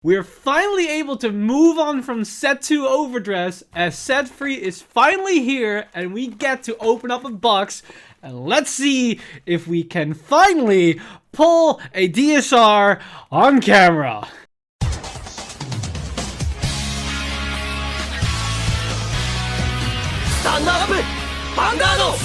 We're finally able to move on from set 2 overdress as set 3 is finally here and we get to open up a box and let's see if we can finally pull a DSR on camera. Stand up, Vanguard!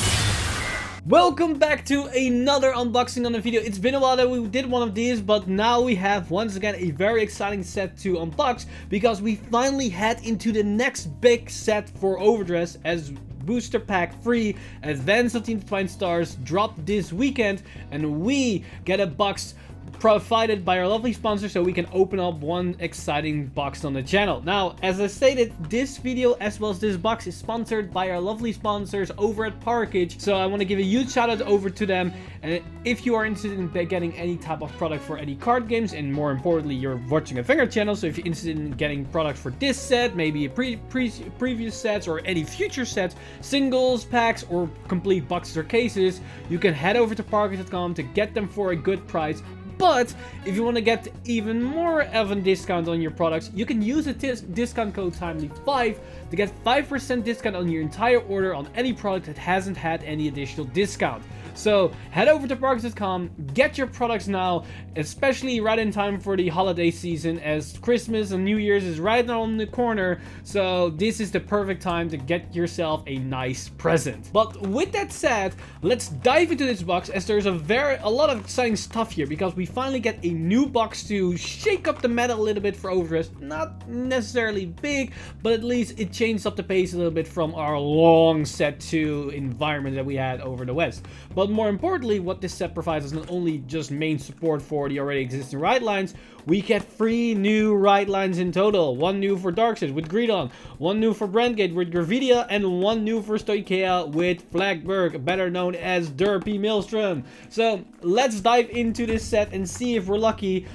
Welcome back to another unboxing on the video. It's been a while that we did one of these, but now we have once again a very exciting set to unbox because we finally head into the next big set for Overdress as Booster Pack 3 Advance of Intertwined Stars dropped this weekend, and we get a box provided by our lovely sponsor so we can open up one exciting box on the channel. Now, as I stated, this video as well as this box is sponsored by our lovely sponsors over at Parkage, so I want to give a huge shout out over to them. And if you are interested in getting any type of product for any card games, and more importantly you're watching a Vanguard channel, so if you're interested in getting products for this set, maybe a previous sets or any future sets, singles, packs or complete boxes or cases, you can head over to Parkage.com to get them for a good price. But if you want to get even more of a discount on your products, you can use the discount code TIMELY5 to get 5% discount on your entire order on any product that hasn't had any additional discount. So head over to Parkage.com, get your products now, especially right in time for the holiday season as Christmas and New Year's is right on the corner. So this is the perfect time to get yourself a nice present. But with that said, let's dive into this box as there's a lot of exciting stuff here because we finally get a new box to shake up the meta a little bit for Overdress. Not necessarily big, but at least it changed up the pace a little bit from our long set 2 environment that we had over the West. But more importantly, what this set provides is not only just main support for the already existing ride lines, we get 3 new ride lines in total. 1 new for Darkseid with Greedon, 1 new for Brandgate with Gravidia, and 1 new for Stoichea with Flagberg, better known as Derpy Maelstrom. So let's dive into this set and see if we're lucky.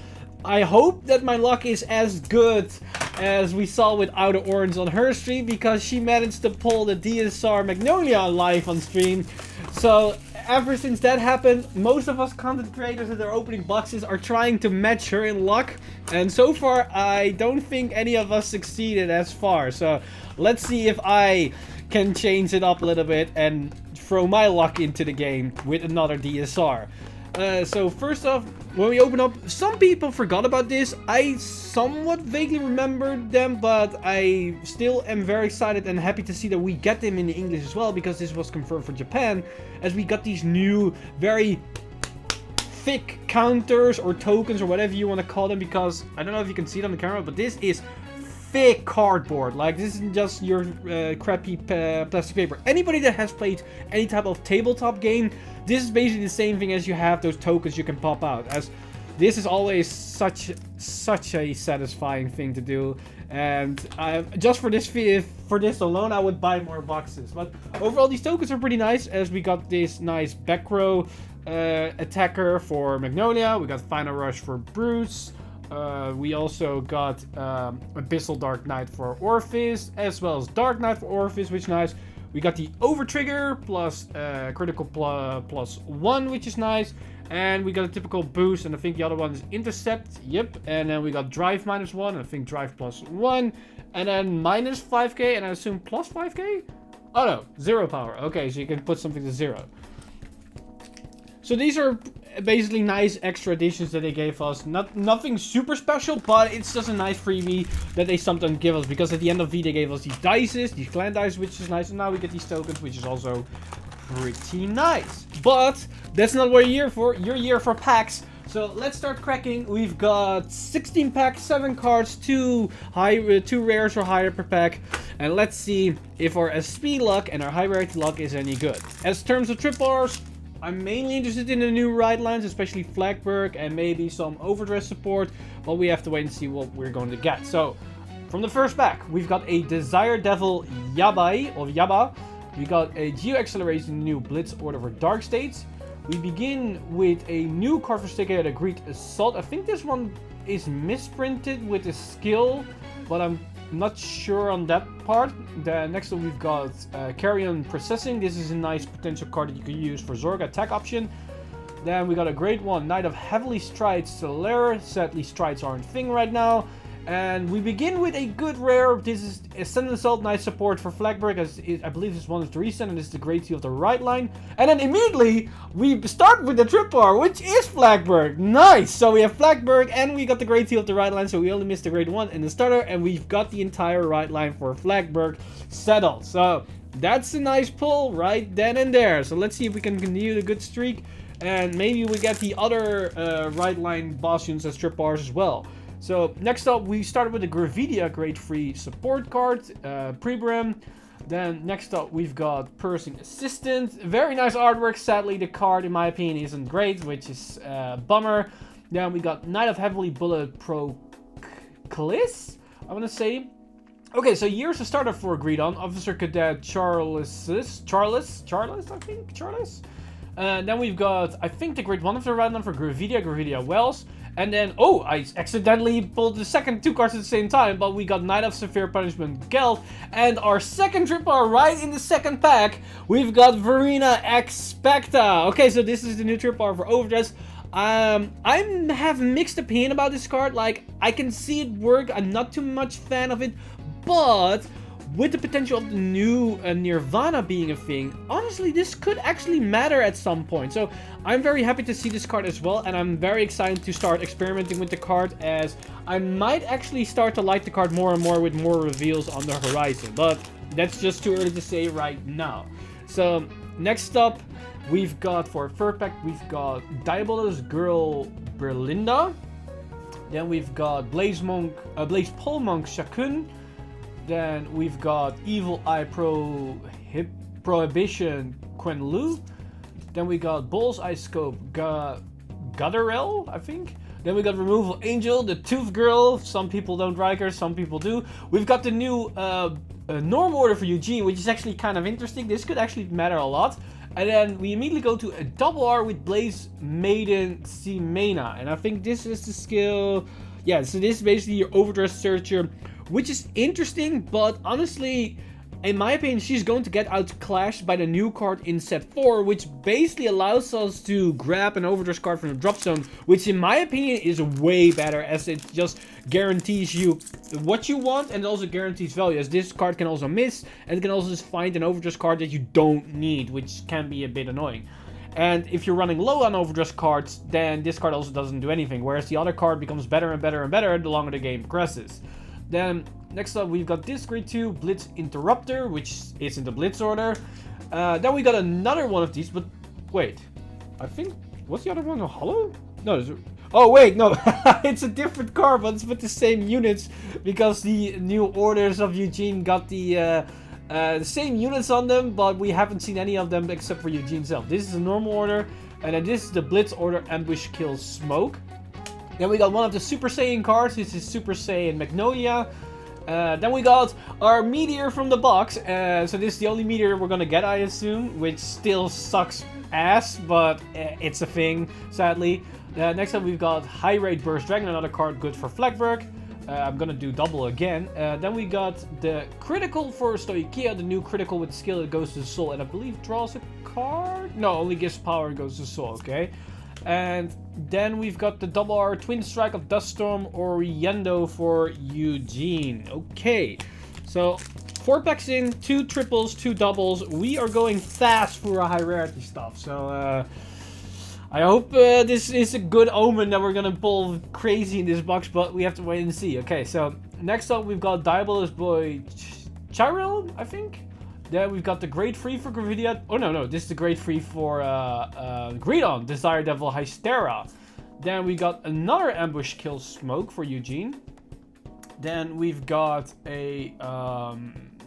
I hope that my luck is as good as we saw with Outer Orange on her stream, because she managed to pull the DSR Magnolia live on stream. So ever since that happened, most of us content creators that are opening boxes are trying to match her in luck, and so far I don't think any of us succeeded as far. So let's see if I can change it up a little bit and throw my luck into the game with another DSR. So first off, when we open up, some people forgot about this. I somewhat vaguely remembered them, but I still am very excited and happy to see that we get them in the English as well, because this was confirmed for Japan, as we got these new very thick counters or tokens or whatever you want to call them, because I don't know if you can see it on the camera, but this is thick cardboard. Like, this isn't just your crappy plastic paper. Anybody that has played any type of tabletop game, this is basically the same thing as you have those tokens you can pop out, as this is always such a satisfying thing to do. And just for this alone, I would buy more boxes. But overall, these tokens are pretty nice, as we got this nice back row attacker for Magnolia, we got Final Rush for Bruce. We also got Abyssal Dark Knight for Orpheus, as well as Dark Knight for Orpheus, which is nice. We got the Overtrigger plus critical plus 1, which is nice. And we got a typical boost, and I think the other one is Intercept, yep. And then we got Drive -1, and I think Drive +1. And then -5k, and I assume +5k? Oh no, 0 power. Okay, so you can put something to 0. So these are basically nice extra additions that they gave us. Nothing super special, but it's just a nice freebie that they sometimes give us, because at the end of V they gave us these dices, these clan dice, which is nice, and now we get these tokens, which is also pretty nice. But that's not what you're here for. You're here for packs. So let's start cracking. We've got 16 packs, 7 cards, 2 rares or higher per pack, and let's see if our SP luck and our high rarity luck is any good. As terms of triple Rs, I'm mainly interested in the new ride lines, especially Flagberg and maybe some Overdress support, but we have to wait and see what we're going to get. So, from the first pack, we've got a Desire Devil Yaba. We got a Geo Acceleration new Blitz Order for Dark States. We begin with a new card for Stoichea, the Greek Assault. I think this one is misprinted with a skill, but I'm not sure on that part. The next one we've got Carrion Processing. This is a nice potential card that you can use for Zorga attack option. Then we got a great one, Knight of Heavily Strides Solaire. Sadly, strides aren't a thing right now. And we begin with a good rare. This is Ascendant Assault, nice support for Flagberg, as I believe this one is the recent, and this is the Great Seal of the right line. And then immediately, we start with the trip bar, which is Flagberg. Nice! So we have Flagberg, and we got the Great Seal of the right line, so we only missed the Grade 1 in the starter, and we've got the entire right line for Flagberg settled. So that's a nice pull right then and there. So let's see if we can continue the good streak, and maybe we get the other right line boss units as trip bars as well. So next up, we started with the Gravidia Grade 3 support card, Prebrim. Then next up, we've got Pursing Assistant. Very nice artwork. Sadly, the card, in my opinion, isn't great, which is a bummer. Then we got Knight of Heavily Bullet Proclis, I want to say. Okay, so here's a starter for Greedon. Officer Cadet Charles, I think? Charles? Then we've got, I think, the Grade 1 of the Random for Gravidia Wells. And then, oh, I accidentally pulled the second two cards at the same time, but we got Knight of Severe Punishment Geld. And our second trip bar right in the second pack, we've got Verena Expecta. Okay, so this is the new trip bar for Overdress. I have mixed opinion about this card. Like, I can see it work. I'm not too much fan of it, but with the potential of the new Nirvana being a thing, honestly, this could actually matter at some point. So I'm very happy to see this card as well, and I'm very excited to start experimenting with the card, as I might actually start to like the card more and more with more reveals on the horizon. But that's just too early to say right now. So next up, we've got, for third pack, we've got Diabolus Girl Berlinda. Then we've got Blaze Pole Monk Shakun. Then we've got Evil Eye Prohibition Quenlu. Then we got Bullseye Scope Gutterell, I think. Then we got Removal Angel, the Tooth Girl. Some people don't like her, some people do. We've got the new norm order for Eugene, which is actually kind of interesting. This could actually matter a lot. And then we immediately go to a double R with Blaze Maiden Simena. And I think this is the skill. Yeah, so this is basically your Overdress Searcher, which is interesting, but honestly, in my opinion, she's going to get outclashed by the new card in set 4, which basically allows us to grab an Overdress card from the drop zone, which in my opinion is way better, as it just guarantees you what you want, and it also guarantees value, as this card can also miss, and it can also just find an Overdress card that you don't need, which can be a bit annoying. And if you're running low on Overdress cards, then this card also doesn't do anything, whereas the other card becomes better and better and better the longer the game progresses. Then, next up, we've got this Grade 2 Blitz Interrupter, which is in the Blitz order. Then we got another one of these, but wait. I think, what's the other one? A hollow? No, oh wait, no. It's a different card, but it's with the same units, because the new orders of Eugene got the same units on them, but we haven't seen any of them except for Eugene himself. This is a normal order, and then this is the Blitz order Ambush Kill Smoke. Then we got one of the Super Saiyan cards. This is Super Saiyan Magnolia. Then we got our Meteor from the box. So this is the only Meteor we're gonna get, I assume, which still sucks ass, but it's a thing, sadly. Next up, we've got High Rate Burst Dragon, another card good for Flagberg. I'm gonna do double again. Then we got the critical for Stoichia, the new critical with skill that goes to the soul, and I believe draws a card? No, only gives power and goes to soul, okay. And then we've got the double R Twin Strike of Duststorm Oriendo for Eugene. Okay, so 4 packs in, 2 triples, 2 doubles. We are going fast for our high rarity stuff, so I hope this is a good omen that we're gonna pull crazy in this box, but we have to wait and see. Okay, so next up we've got Diabolus Boy Chiril, I think. Then we've got the Grade 3 for Gravidia. Oh no, this is the Grade 3 for Greedon, Desire Devil Hystera. Then we got another Ambush Kill Smoke for Eugene. Then we've got a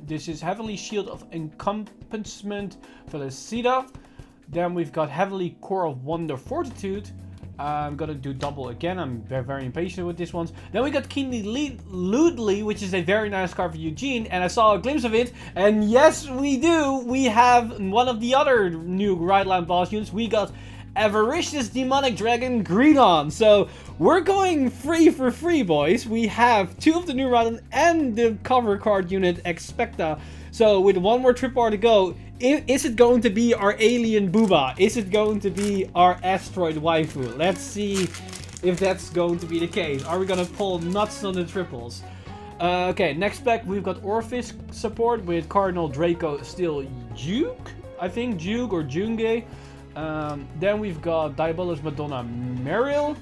this is Heavenly Shield of Encompassment for Felicita. Then we've got Heavenly Core of Wonder Fortitude. I'm gonna do double again. I'm very impatient with this one. Then we got Keenly Ludley, which is a very nice card for Eugene, and I saw a glimpse of it, and yes, we do. We have one of the other new right line boss units. We got Avaricious Demonic Dragon Greedon. So we're going free for free, boys. We have 2 of the new right line and the cover card unit Expecta. So with one more trip bar to go, is it going to be our alien Booba? Is it going to be our asteroid waifu? Let's see if that's going to be the case. Are we gonna pull nuts on the triples? Okay, next pack we've got Orpheus support with Cardinal, Draco, Steel, Juke. I think Juke or Junge. Then we've got Diabolus, Madonna, Meryl.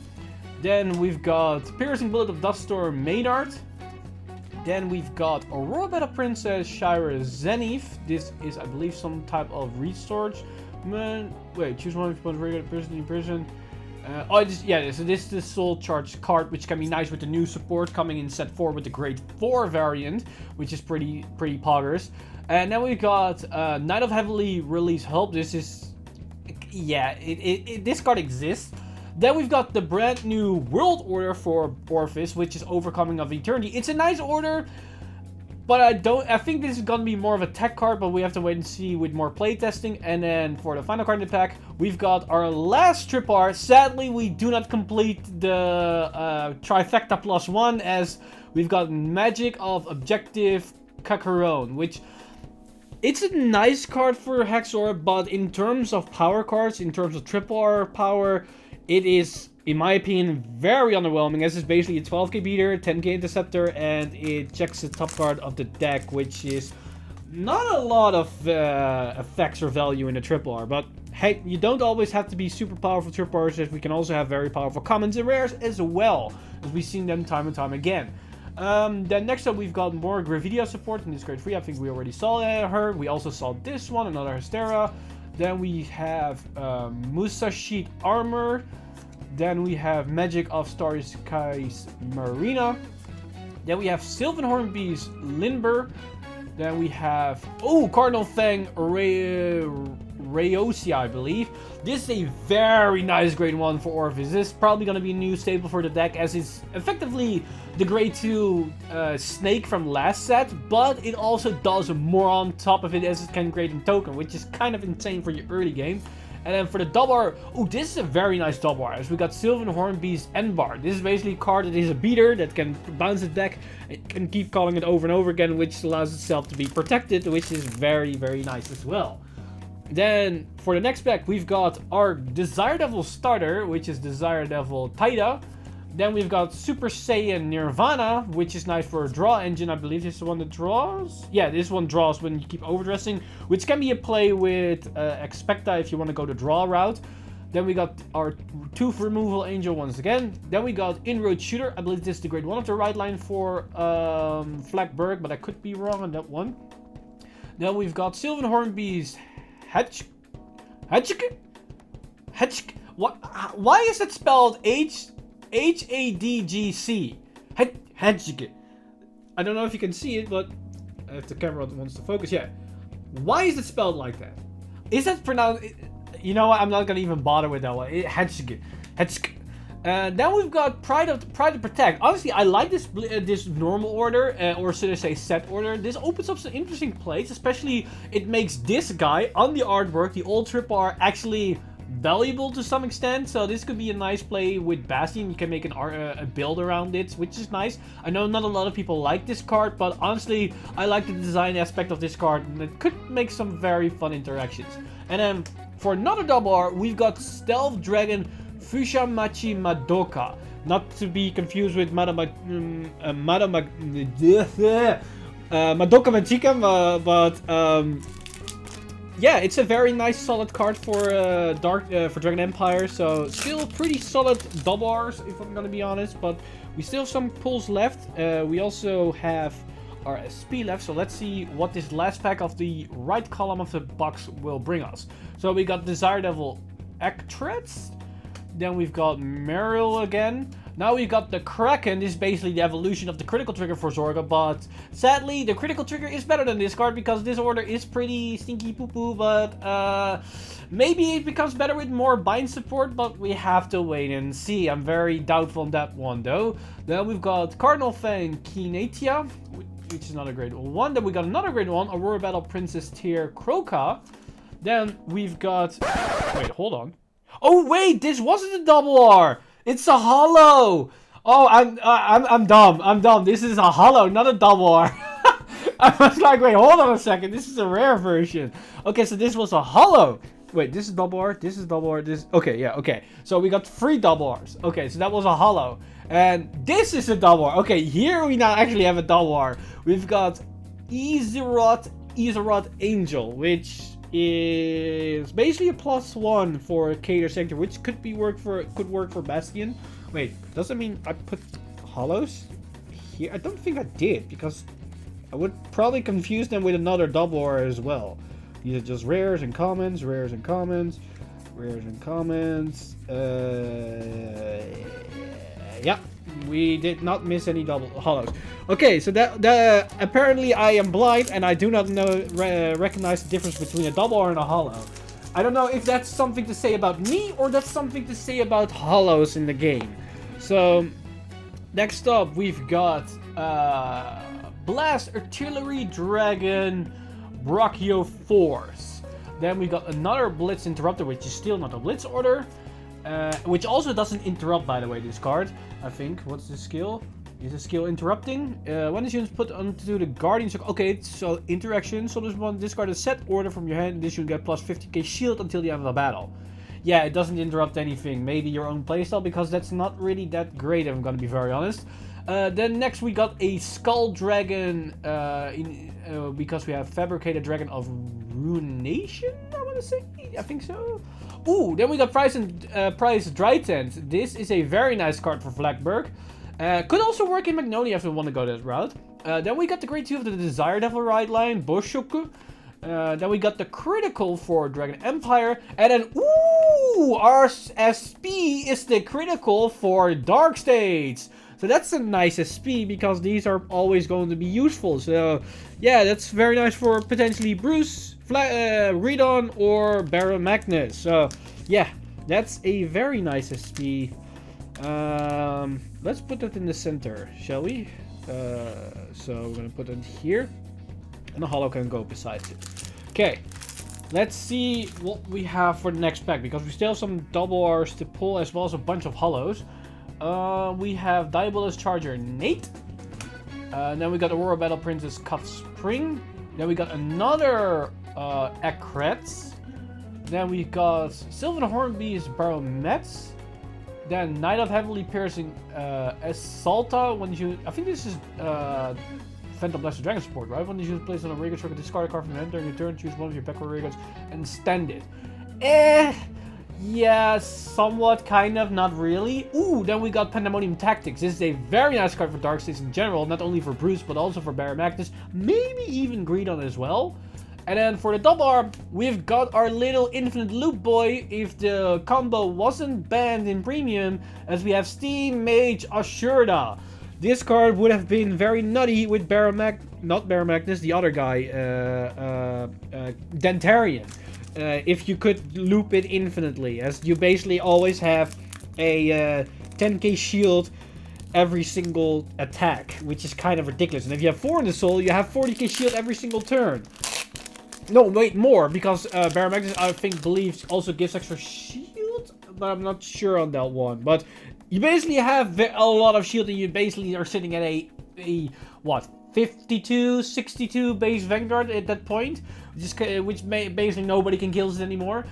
Then we've got Piercing Bullet of Duststorm, Maynard. Then we've got Aurora Battle Princess, Shira, Zenith. This is, I believe, some type of research. Wait, choose one response regular person in prison. So this is the Soul Charge card, which can be nice with the new support coming in set 4 with the Grade 4 variant, which is pretty poggers. And then we got Knight of Heavily Released Help. This is, yeah, this card exists. Then we've got the brand new World Order for Orpheus, which is Overcoming of Eternity. It's a nice order, but I think this is gonna be more of a tech card, but we have to wait and see with more playtesting. And then for the final card in the pack, we've got our last Trip R. Sadly, we do not complete the trifecta +1, as we've got Magic of Objective Kakarone, which it's a nice card for Hexor, but in terms of power cards, in terms of Trip R power, it is, in my opinion, very underwhelming, as it's basically a 12k beater, 10k interceptor, and it checks the top card of the deck, which is not a lot of effects or value in the Triple R. But hey, you don't always have to be super powerful Triple R's, as we can also have very powerful commons and rares as well, as we've seen them time and time again. Then next up we've got more Gravidia support in this grade 3. I think we already saw her. We also saw this one, another Hystera. Then we have Musashi Armor. Then we have Magic of Starry Skies Marina. Then we have Sylvan Hornbeast Limber. Then we have, Cardinal Fang Rayosea, I believe. This is a very nice grade 1 for Orpheus. This is probably going to be a new staple for the deck, as it's effectively the grade 2 snake from last set, but it also does more on top of it, as it can grade in token, which is kind of insane for your early game. And then for the double R, this is a very nice double R, as we got Sylvan Hornbeast Enbar. This is basically a card that is a beater that can bounce the deck and can keep calling it over and over again, which allows itself to be protected, which is very nice as well. Then for the next pack, we've got our Desire Devil starter, which is Desire Devil Taida. Then we've got Super Saiyan Nirvana, which is nice for a draw engine. I believe this is the one that draws. Yeah, this one draws when you keep overdressing, which can be a play with Expecta if you want to go the draw route. Then we got our Tooth Removal Angel once again. Then we got Inroad Shooter. I believe this is the grade 1 of the right line for Flagberg, but I could be wrong on that one. Then we've got Sylvan Hornbeast Hedge. Why is it spelled Hadgc? Hedge. I don't know if you can see it, but if the camera wants to focus, yeah. Why is it spelled like that? Is that pronounced? You know what? I'm not gonna even bother with that one. Hedge. Then we've got Pride to Protect. Honestly, I like this normal order, or should I say set order. This opens up some interesting plays, especially it makes this guy on the artwork, the old Trip R, actually valuable to some extent. So this could be a nice play with Bastion. You can make a build around it, which is nice. I know not a lot of people like this card, but honestly, I like the design aspect of this card, and it could make some very fun interactions. And then for another double R, we've got Stealth Dragon Fushamachi Madoka. Not to be confused with Madoka Magica, but yeah, it's a very nice solid card for for Dragon Empire. So still pretty solid double R's, if I'm gonna be honest, but we still have some pulls left. We also have our SP left, so let's see what this last pack of the right column of the box will bring us. So we got Desire Devil Actress. Then we've got Meryl again. Now we've got the Kraken. This is basically the evolution of the critical trigger for Zorga, but sadly the critical trigger is better than this card because this order is pretty stinky poo-poo, but maybe it becomes better with more bind support, but we have to wait and see. I'm very doubtful on that one though. Then we've got Cardinal Fang Kinetia, which is another grade 1. Then we got another grade 1, Aurora Battle Princess Tier Croca. Then we've got, wait, hold on. Oh wait, this wasn't a double R. It's a holo. Oh, I'm dumb. I'm dumb. This is a holo, not a double R. I was like, wait, hold on a second. This is a rare version. Okay, so this was a holo. Wait, this is double R, this is double R, this... Okay, yeah, okay. So we got 3 double Rs. Okay, so that was a holo. And this is a double R. Okay, here we now actually have a double R. We've got Izzarot Angel, which is basically a +1 for Cater Sector, which could work for Bastion. Wait, does that mean I put holos here? I don't think I did, because I would probably confuse them with another double R as well. These are just rares and commons, rares and commons, rares and commons. Yeah, we did not miss any double holos. Okay, so that apparently I am blind and I do not recognize the difference between a double R and a holo. I don't know if that's something to say about me or that's something to say about holos in the game. So next up we've got Blast Artillery Dragon Brachio Force. Then we got another Blitz Interrupter, which is still not a Blitz order. Which also doesn't interrupt, by the way, this card. I think. What's the skill? Is the skill interrupting? When this unit is put onto the Guardian Circle. Okay, so interaction. So this one, discard a set order from your hand. This unit get plus 50k shield until the end of the battle. Yeah, it doesn't interrupt anything. Maybe your own playstyle, because that's not really that great, if I'm gonna be very honest. Then next we got a Skull Dragon, because we have Fabricated Dragon of Ruination, I want to say? I think so. Ooh, then we got Price Drytent. This is a very nice card for Flagberg. Could also work in Magnolia if we want to go that route. Then we got the grade 2 of the Desire Devil Ride line, Boshoku. Then we got the critical for Dragon Empire. And then, ooh, our SP is the critical for Dark States. So that's a nice SP, because these are always going to be useful. So yeah, that's very nice for potentially Bruce, Redon, or Baron Magnus. So yeah, that's a very nice SP. Let's put that in the center, shall we? So we're gonna put it here, and the holo can go beside it. Okay, let's see what we have for the next pack, because we still have some double Rs to pull, as well as a bunch of holos. We have Diabolus Charger Nate. Then we got Aurora Battle Princess Cuff Spring. Then we got another Akretz. Then we got Sylvan Hornbeast Barometz. Then Knight of Heavily Piercing Assaulta. When you, I think this is Phantom Blaster Dragon support, right? When you place on a Regal Circle, discard a card from your hand during your turn, choose one of your back row Regals and stand it. Yeah, somewhat, kind of, not really. Ooh, then we got Pandemonium Tactics. This is a very nice card for Dark States in general, not only for Bruce, but also for Baron Magnus, maybe even Greedon as well. And then for the double R, we've got our little Infinite Loop Boy, if the combo wasn't banned in Premium, as we have Steam Mage Ashurda. This card would have been very nutty with not Baron Magnus, the other guy, Dentarian. If you could loop it infinitely, as you basically always have a 10k shield every single attack, which is kind of ridiculous. And if you have 4 in the soul, you have 40k shield every single turn. No, wait, more, because Baron Magnus, I think, believes also gives extra shield, but I'm not sure on that one. But you basically have a lot of shield, and you basically are sitting at a what, 52, 62 base Vanguard at that point, which basically nobody can kill it anymore.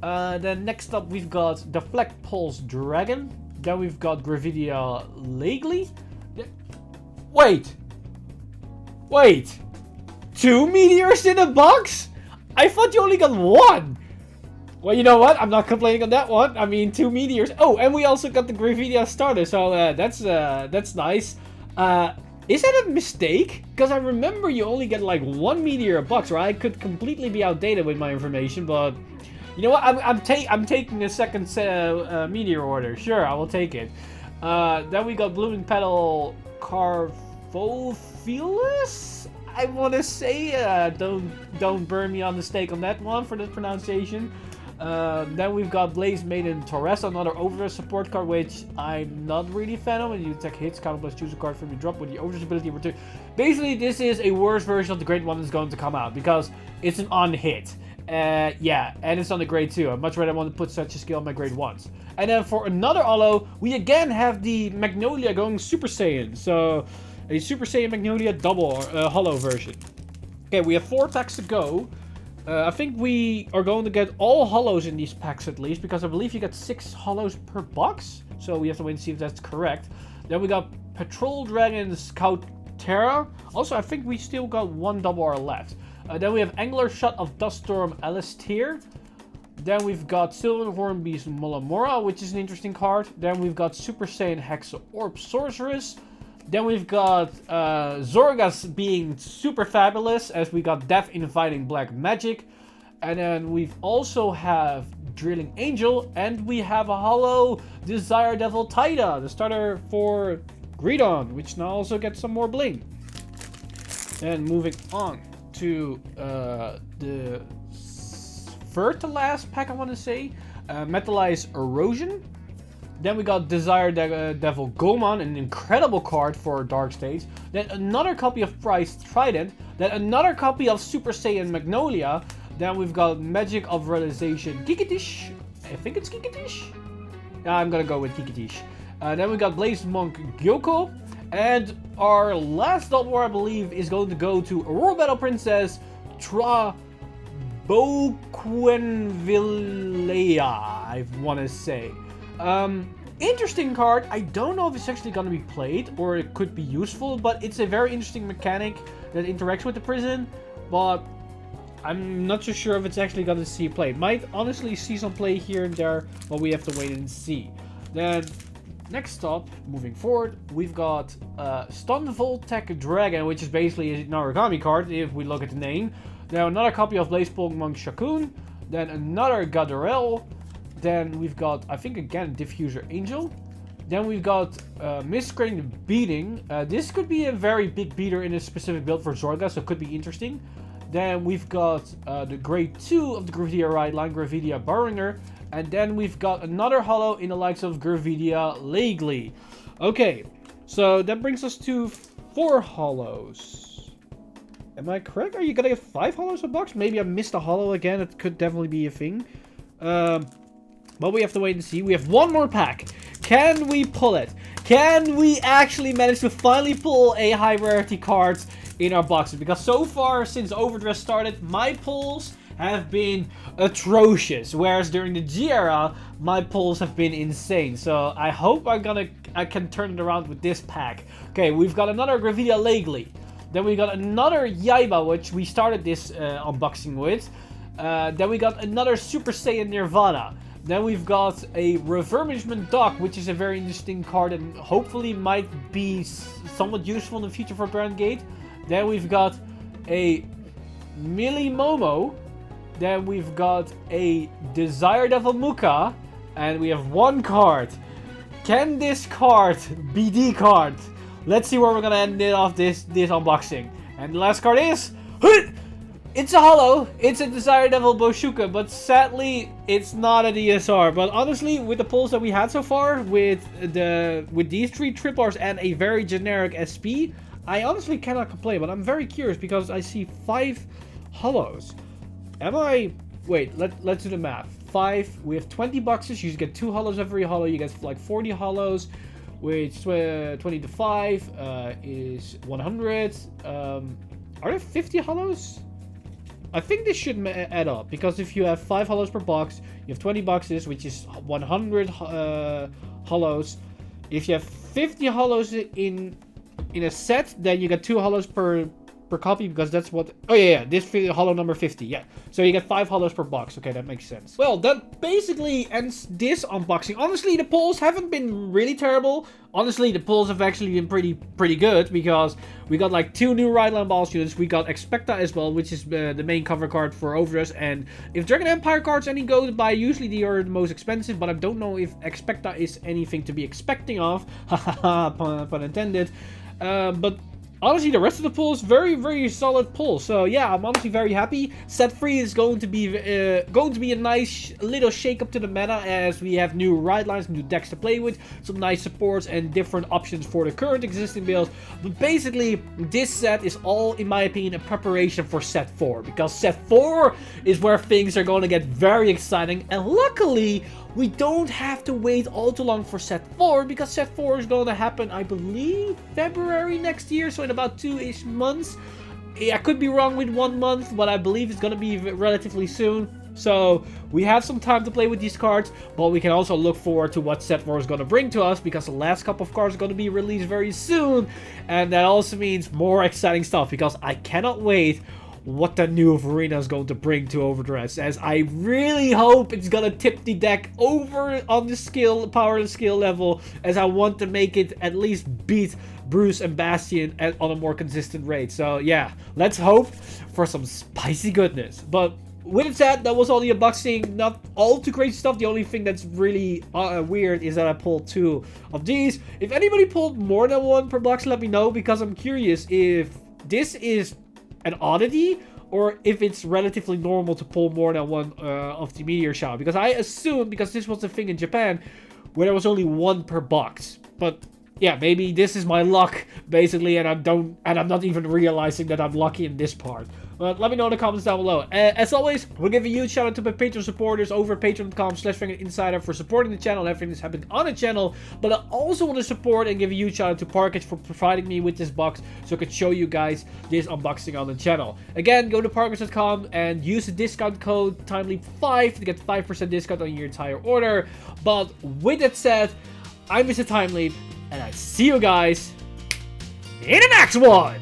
Then next up we've got the Fleck Pulse Dragon. Then we've got Gravidia Legally. Wait! 2 meteors in a box? I thought you only got 1! Well, you know what? I'm not complaining on that one. I mean, 2 meteors. Oh, and we also got the Gravidia starter, so that's nice. Is that a mistake? Because I remember you only get like 1 meteor a box, or I could completely be outdated with my information, but you know what? I'm taking a second meteor order. Sure, I will take it. Then we got Blooming Petal Carvophilus, I want to say. Don't burn me on the stake on that one for the pronunciation. Then we've got Blaze Maiden Torres, another Overdress support card, which I'm not really a fan of. When you attack hits, counterblast, choose a card from your drop with the Overdress ability return. Basically, this is a worse version of the Grade 1 that's going to come out, because it's an on-hit. Yeah, and it's on the Grade 2. I'd much rather want to put such a skill on my Grade 1s. And then for another holo, we again have the Magnolia going Super Saiyan. So, a Super Saiyan Magnolia double holo version. Okay, we have 4 packs to go. I think we are going to get all hollows in these packs at least, because I believe you get 6 hollows per box. So we have to wait and see if that's correct. Then we got Patrol Dragon Scout Terra. Also, I think we still got 1 double R left. Then we have Angler Shot of Duststorm Alistair. Then we've got Silverhorn Beast Mulamora, which is an interesting card. Then we've got Super Saiyan Hexa Orb Sorceress. Then we've got Zorgas being super fabulous, as we got Death Inviting Black Magic. And then we've also have Drilling Angel, and we have a hollow Desire Devil Taida, the starter for Greedon, which now also gets some more bling. And moving on to the third to last pack, I want to say, Metallized Erosion. Then we got Desire Devil Goman, an incredible card for Dark States. Then another copy of Price Trident. Then another copy of Super Saiyan Magnolia. Then we've got Magic of Realization Kikitish. I think it's Kikitish. I'm gonna go with Kikitish. Then we got Blaze Monk Gyoko. And our last double war, I believe, is going to go to Aurora Battle Princess Boquenvilea, I want to say. Interesting card. I don't know if it's actually going to be played or it could be useful, but it's a very interesting mechanic that interacts with the prison, but I'm not so sure if it's actually going to see play. Might honestly see some play here and there, but we have to wait and see. Then next up, moving forward, we've got Stun Voltec Dragon, which is basically an origami card if we look at the name. Then another copy of Blaze Monk Shakun. Then another Gadarel. Then we've got, I think again, Diffuser Angel. Then we've got Miscreant Beating. This could be a very big beater in a specific build for Zorga, so it could be interesting. Then we've got the grade 2 of the Gravidia Ride line, Gravidia Barringer. And then we've got another hollow in the likes of Gravidia Legally. Okay, so that brings us to 4 hollows. Am I correct? Are you gonna get 5 hollows a box? Maybe I missed a hollow again. It could definitely be a thing. But we have to wait and see. We have 1 more pack. Can we pull it? Can we actually manage to finally pull a high rarity card in our boxes? Because so far, since Overdress started, my pulls have been atrocious. Whereas during the G era, my pulls have been insane. So I hope I can turn it around with this pack. Okay, we've got another Gravidia Legally. Then we got another Yaiba, which we started this unboxing with. Then we got another Super Saiyan Nirvana. Then we've got a Refurbishment Dock, which is a very interesting card and hopefully might be somewhat useful in the future for Grand Gate. Then we've got a Mili Momo. Then we've got a Desire Devil Muka. And we have 1 card. Can this card be the card? Let's see where we're gonna end it off this unboxing. And the last card is... It's a hollow. It's a Desire Devil Boshuka, but sadly, it's not a DSR. But honestly, with the pulls that we had so far, with these 3 triplars and a very generic SP, I honestly cannot complain. But I'm very curious because I see 5 hollows. Am I... Wait, let's do the math. 5. We have 20 boxes. You get 2 hollows every hollow. You get like 40 hollows, which 20 to 5 is 100. Are there 50 hollows? I think this should add up, because if you have 5 hollows per box, you have 20 boxes, which is 100 hollows. If you have 50 hollows in a set, then you get 2 hollows per copy, because that's what... Oh yeah, this hollow number 50, yeah. So you get 5 hollows per box. Okay, that makes sense. Well, that basically ends this unboxing. Honestly, the pulls haven't been really terrible. Honestly, the pulls have actually been pretty good, because we got like 2 new Rideline Balls units. We got Expecta as well, which is the main cover card for Overdress. And if Dragon Empire cards any go to buy, usually they are the most expensive, but I don't know if Expecta is anything to be expecting of. Hahaha, pun intended. But honestly, the rest of the pull is very solid pull. So yeah, I'm honestly very happy. Set 3 is going to be a nice little shake up to the meta, as we have new ride lines, new decks to play with, some nice supports and different options for the current existing builds. But basically, this set is all, in my opinion, a preparation for set 4, because set 4 is where things are going to get very exciting. And luckily, we don't have to wait all too long for set 4, because set 4 is going to happen, I believe, February next year, so in about 2-ish months. I could be wrong with 1 month, but I believe it's gonna be relatively soon. So we have some time to play with these cards, but we can also look forward to what Set 4 is going to bring to us, because the last couple of cards are going to be released very soon, and that also means more exciting stuff, because I cannot wait what the new arena is going to bring to Overdress, as I really hope it's going to tip the deck over on the skill, power and skill level, as I want to make it at least beat Bruce and Bastion on a more consistent rate. So yeah, let's hope for some spicy goodness. But with it said, that was all the unboxing. Not all too crazy stuff. The only thing that's really weird is that I pulled 2 of these. If anybody pulled more than 1 per box, let me know, because I'm curious if this is an oddity or if it's relatively normal to pull more than 1 of the Meteor Shower. Because I assume, because this was the thing in Japan, where there was only 1 per box. But yeah, maybe this is my luck, basically, and I'm not even realizing that I'm lucky in this part. But let me know in the comments down below. As always, we'll give a huge shout out to my Patreon supporters over at patreon.com/VanguardInsider for supporting the channel and everything that's happening on the channel. But I also want to support and give a huge shout out to Parkage for providing me with this box so I could show you guys this unboxing on the channel. Again, go to Parkage.com and use the discount code TIMELEAP5 to get 5% discount on your entire order. But with that said, I'm Mr. TimeLeap, and I see you guys in the next one!